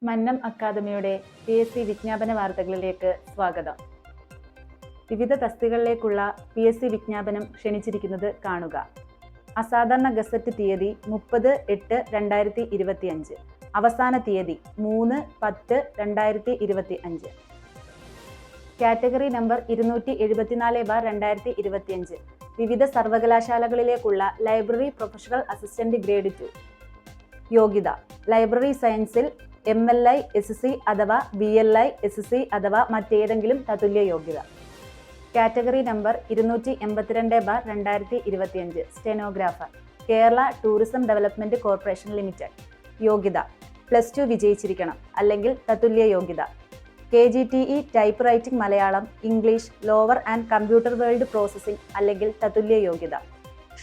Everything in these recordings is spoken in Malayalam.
മന്നം അക്കാദമിയുടെ PSC വിജ്ഞാപന വാർത്തകളിലേക്ക് സ്വാഗതം. വിവിധ തസ്തികകളിലേക്കുള്ള PSC വിജ്ഞാപനം ക്ഷണിച്ചിരിക്കുന്നത് കാണുക. അസാധാരണ ഗസറ്റ് തീയതി 30/8/2025. അവസാന തീയതി 3/10/2025. Category number 274/2025. വിവിധ സർവകലാശാലകളിലേക്കുള്ള ലൈബ്രറി പ്രൊഫഷണൽ അസിസ്റ്റന്റ് ഗ്രേഡ് 2. യോഗ്യത: ലൈബ്രറി സയൻസിൽ MLI SC അഥവാ BLI SC അഥവാ മറ്റേതെങ്കിലും തത്തുല്യ യോഗ്യത. Category number 282/2025. Stenographer, Kerala tourism development corporation limited. യോഗ്യത: +2 വിജയിച്ചിരിക്കണം അല്ലെങ്കിൽ തത്തുല്യ യോഗ്യത. KGTE type writing Malayalam, English, lower and computer world processing അല്ലെങ്കിൽ തത്തുല്യ യോഗ്യത.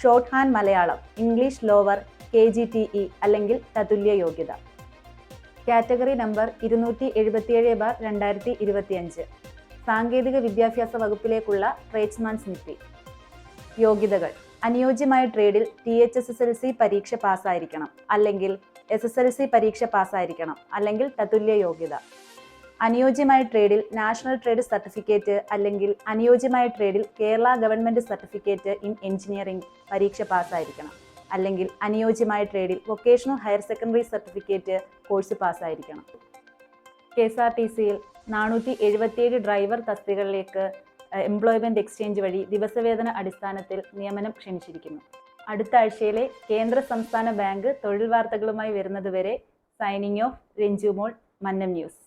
Short hand Malayalam, English lower, KGTE അല്ലെങ്കിൽ തത്തുല്യ യോഗ്യത. Category number 277/2025. സാങ്കേതിക വിദ്യാഭ്യാസ വകുപ്പിലേക്കുള്ള ട്രേഡ്സ്മാൻസ് നിഫി. യോഗ്യതകൾ: അനുയോജ്യമായ ട്രേഡിൽ THSSLC പരീക്ഷ പാസ്സായിരിക്കണം അല്ലെങ്കിൽ SSLC പരീക്ഷ പാസ്സായിരിക്കണം അല്ലെങ്കിൽ തത്തുല്യ യോഗ്യത. അനുയോജ്യമായ ട്രേഡിൽ നാഷണൽ ട്രേഡ് സർട്ടിഫിക്കറ്റ് അല്ലെങ്കിൽ അനുയോജ്യമായ ട്രേഡിൽ Kerala government certificate in engineering പരീക്ഷ പാസ്സായിരിക്കണം അല്ലെങ്കിൽ അനുയോജ്യമായ ട്രേഡിൽ vocational higher secondary certificate course പാസ്സായിരിക്കണം. KSRTCയിൽ 477 ഡ്രൈവർ തസ്തികകളിലേക്ക് എംപ്ലോയ്മെന്റ് എക്സ്ചേഞ്ച് വഴി ദിവസവേതന അടിസ്ഥാനത്തിൽ നിയമനം ക്ഷണിച്ചിരിക്കുന്നു. അടുത്ത ആഴ്ചയിലെ കേന്ദ്ര സംസ്ഥാന ബാങ്ക് തൊഴിൽ വാർത്തകളുമായി വരുന്നതുവരെ സൈനിങ് ഓഫ്. രഞ്ജു മോൾ, മന്നം ന്യൂസ്.